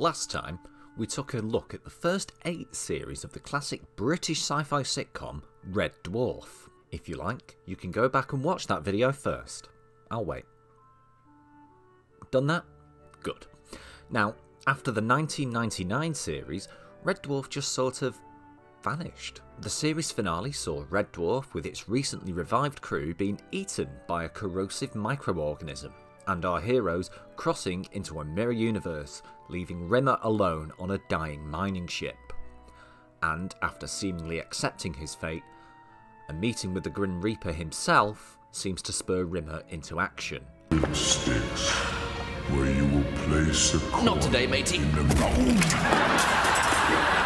Last time, we took a look at the first 8 series of the classic British sci-fi sitcom Red Dwarf. If you like, you can go back and watch that video first. I'll wait. Done that? Good. Now, after the 1999 series, Red Dwarf just sort of vanished. The series finale saw Red Dwarf with its recently revived crew being eaten by a corrosive microorganism, and our heroes crossing into a mirror universe, leaving Rimmer alone on a dying mining ship. And after seemingly accepting his fate, a meeting with the Grim Reaper himself seems to spur Rimmer into action. Sticks, where you will place a coin. Not today, matey. In the mountain.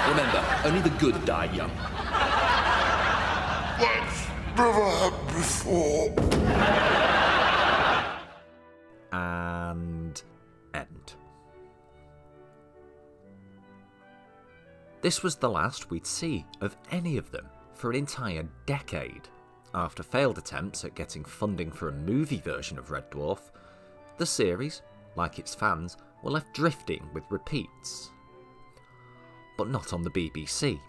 Remember, only the good die young. That's never happened before. And end. This was the last we'd see of any of them for an entire decade. After failed attempts at getting funding for a movie version of Red Dwarf, the series, like its fans, were left drifting with repeats. But not on the BBC.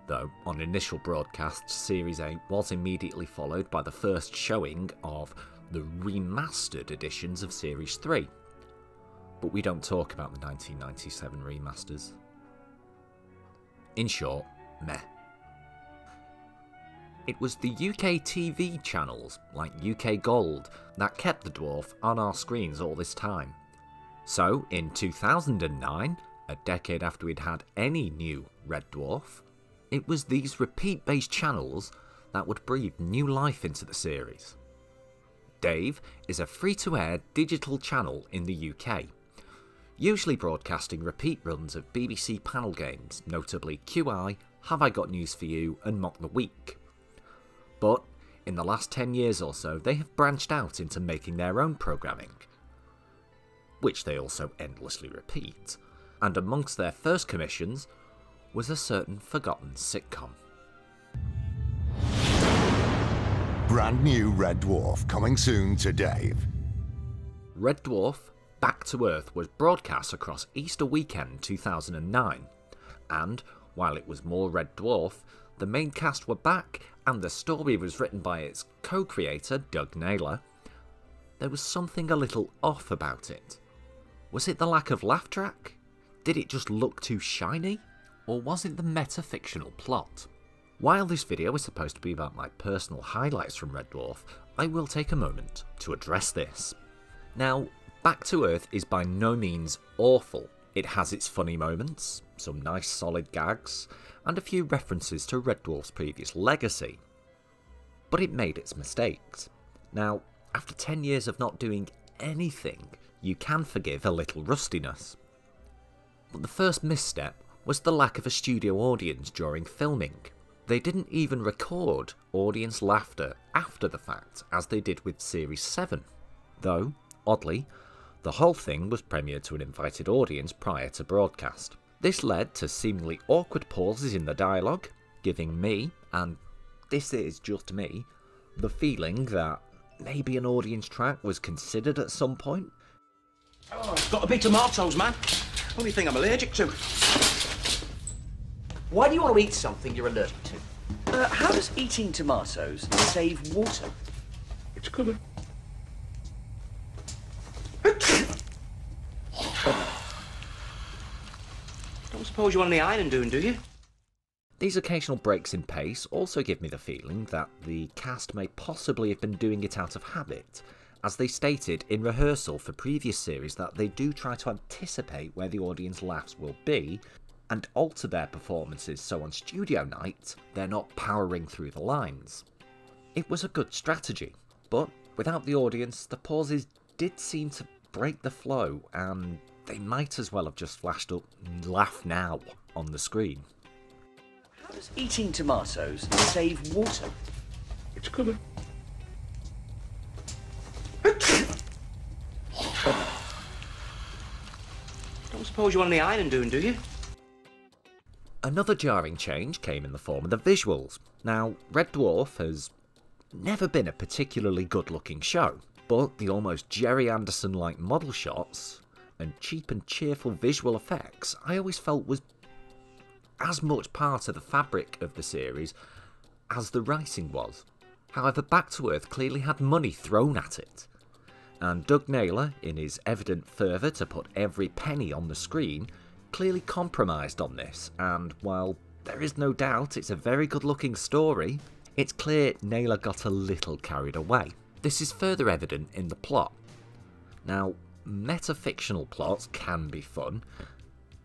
Though, on initial broadcasts, Series 8 was immediately followed by the first showing of the remastered editions of Series 3. But we don't talk about the 1997 remasters. In short, meh. It was the UK TV channels, like UK Gold, that kept the Dwarf on our screens all this time. So, in 2009, a decade after we'd had any new Red Dwarf, it was these repeat-based channels that would breathe new life into the series. Dave is a free-to-air digital channel in the UK, usually broadcasting repeat runs of BBC panel games, notably QI, Have I Got News For You and Mock the Week. But in the last 10 years or so, they have branched out into making their own programming, which they also endlessly repeat, and amongst their first commissions was a certain forgotten sitcom. Brand new Red Dwarf coming soon to Dave. Red Dwarf Back to Earth was broadcast across Easter weekend 2009, and while it was more Red Dwarf, the main cast were back and the story was written by its co-creator Doug Naylor, there was something a little off about it. Was it the lack of laugh track? Did it just look too shiny? Or was it the meta-fictional plot? While this video is supposed to be about my personal highlights from Red Dwarf, I will take a moment to address this. Now, Back to Earth is by no means awful. It has its funny moments, some nice solid gags, and a few references to Red Dwarf's previous legacy. But it made its mistakes. Now, after 10 years of not doing anything, you can forgive a little rustiness. But the first misstep was the lack of a studio audience during filming. They didn't even record audience laughter after the fact, as they did with Series 7. Though, oddly, the whole thing was premiered to an invited audience prior to broadcast. This led to seemingly awkward pauses in the dialogue, giving me, and this is just me, the feeling that maybe an audience track was considered at some point. Oh, got to be tomatoes, man. Only thing I'm allergic to. Why do you want to eat something you're allergic to? How does eating tomatoes save water? It's coming. Don't suppose you want any ironing doing, do you? These occasional breaks in pace also give me the feeling that the cast may possibly have been doing it out of habit, as they stated in rehearsal for previous series that they do try to anticipate where the audience laughs will be, and alter their performances so on studio night they're not powering through the lines. It was a good strategy, but without the audience the pauses did seem to break the flow, and they might as well have just flashed up "laugh now" on the screen. How does eating tomatoes save water? It's coming. Don't suppose you want any ironing doing, do you? Another jarring change came in the form of the visuals. Now, Red Dwarf has never been a particularly good-looking show, but the almost Jerry Anderson-like model shots and cheap and cheerful visual effects I always felt was as much part of the fabric of the series as the writing was. However, Back to Earth clearly had money thrown at it, and Doug Naylor, in his evident fervour to put every penny on the screen, clearly compromised on this, and while there is no doubt it's a very good looking story, it's clear Naylor got a little carried away. This is further evident in the plot. Now, metafictional plots can be fun,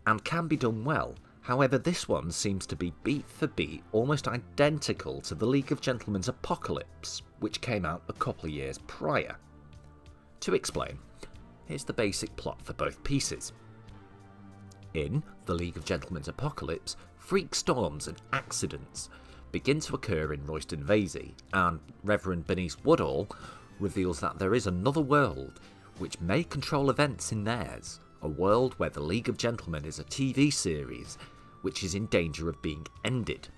and can be done well. However, this one seems to be beat for beat almost identical to the League of Gentlemen's Apocalypse, which came out a couple of years prior. To explain, here's the basic plot for both pieces. In the League of Gentlemen's Apocalypse, freak storms and accidents begin to occur in Royston Vasey, and Reverend Bernice Woodall reveals that there is another world which may control events in theirs, a world where the League of Gentlemen is a TV series which is in danger of being ended.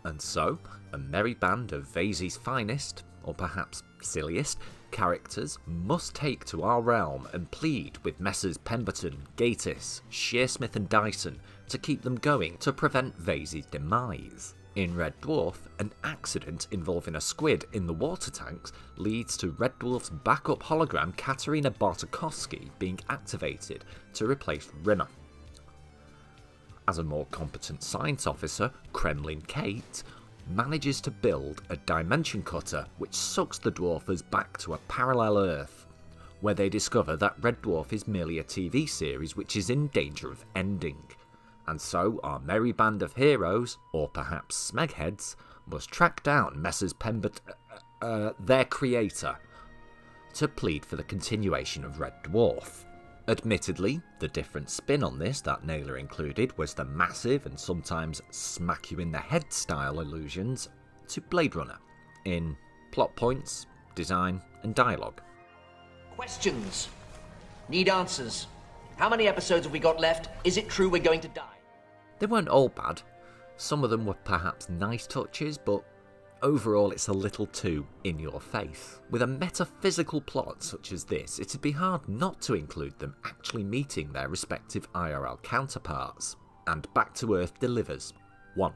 And so, a merry band of Vasey's finest, or perhaps silliest, characters must take to our realm and plead with Messrs Pemberton, Gatiss, Shearsmith and Dyson to keep them going to prevent Vasey's demise. In Red Dwarf, an accident involving a squid in the water tanks leads to Red Dwarf's backup hologram Katerina Bartokovsky being activated to replace Rimmer. As a more competent science officer, Kremlin Kate manages to build a dimension cutter which sucks the dwarfers back to a parallel Earth, where they discover that Red Dwarf is merely a TV series which is in danger of ending. And so our merry band of heroes, or perhaps Smegheads, must track down Messrs their creator, to plead for the continuation of Red Dwarf. Admittedly, the different spin on this that Naylor included was the massive and sometimes smack you in the head style allusions to Blade Runner, in plot points, design and dialogue. Questions. Need answers. How many episodes have we got left? Is it true we're going to die? They weren't all bad. Some of them were perhaps nice touches, but overall it's a little too in your face. With a metaphysical plot such as this, it'd be hard not to include them actually meeting their respective IRL counterparts. And Back to Earth delivers. 1.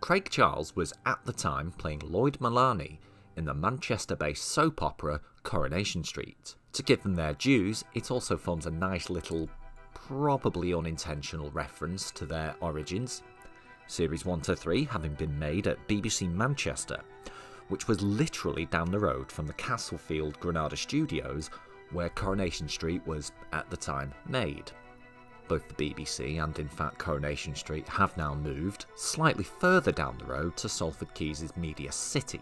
Craig Charles was at the time playing Lloyd Malani in the Manchester-based soap opera Coronation Street. To give them their dues, it also forms a nice little, probably unintentional reference to their origins. Series 1 to 3 having been made at BBC Manchester, which was literally down the road from the Castlefield Granada studios where Coronation Street was, at the time, made. Both the BBC and in fact Coronation Street have now moved slightly further down the road to Salford Quays' Media City.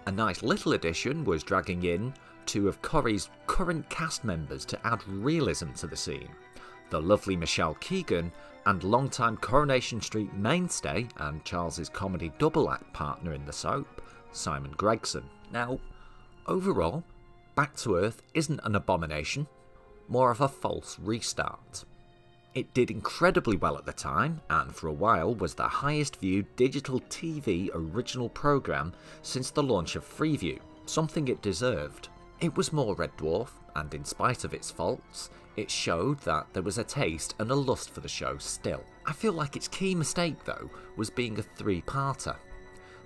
A nice little addition was dragging in 2 of Corrie's current cast members to add realism to the scene. The lovely Michelle Keegan and longtime Coronation Street mainstay and Charles's comedy double act partner in the soap, Simon Gregson. Now, overall, Back to Earth isn't an abomination, more of a false restart. It did incredibly well at the time, and for a while was the highest viewed digital TV original programme since the launch of Freeview, something it deserved. It was more Red Dwarf, and in spite of its faults, it showed that there was a taste and a lust for the show still. I feel like its key mistake though was being a 3-parter.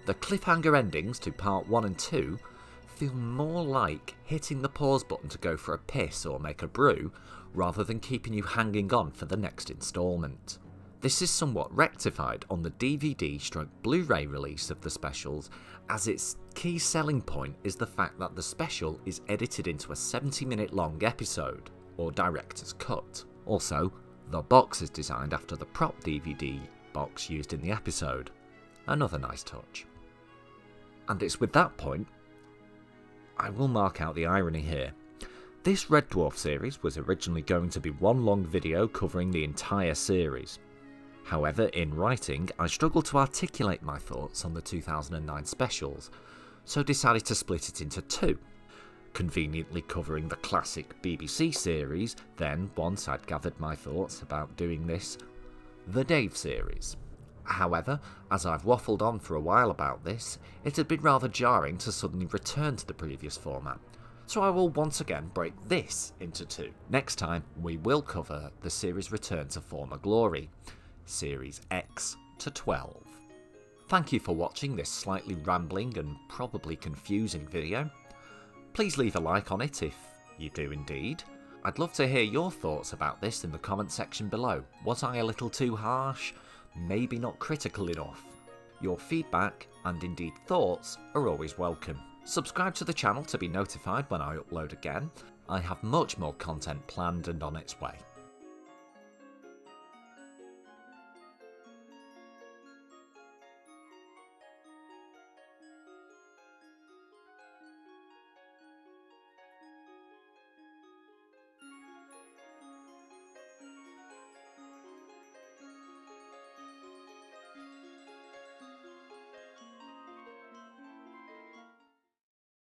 The cliffhanger endings to part 1 and 2 feel more like hitting the pause button to go for a piss or make a brew, rather than keeping you hanging on for the next instalment. This is somewhat rectified on the DVD/Blu-ray release of the specials, as its key selling point is the fact that the special is edited into a 70-minute long episode, or director's cut. Also, the box is designed after the prop DVD box used in the episode. Another nice touch. And it's with that point, I will mark out the irony here. This Red Dwarf series was originally going to be one long video covering the entire series. However, in writing, I struggled to articulate my thoughts on the 2009 specials, so decided to split it into 2. Conveniently covering the classic BBC series, then, once I'd gathered my thoughts about doing this, the Dave series. However, as I've waffled on for a while about this, it had been rather jarring to suddenly return to the previous format, so I will once again break this into two. Next time, we will cover the series' return to former glory, Series X to 12. Thank you for watching this slightly rambling and probably confusing video. Please leave a like on it if you do indeed. I'd love to hear your thoughts about this in the comment section below. Was I a little too harsh? Maybe not critical enough? Your feedback and indeed thoughts are always welcome. Subscribe to the channel to be notified when I upload again. I have much more content planned and on its way.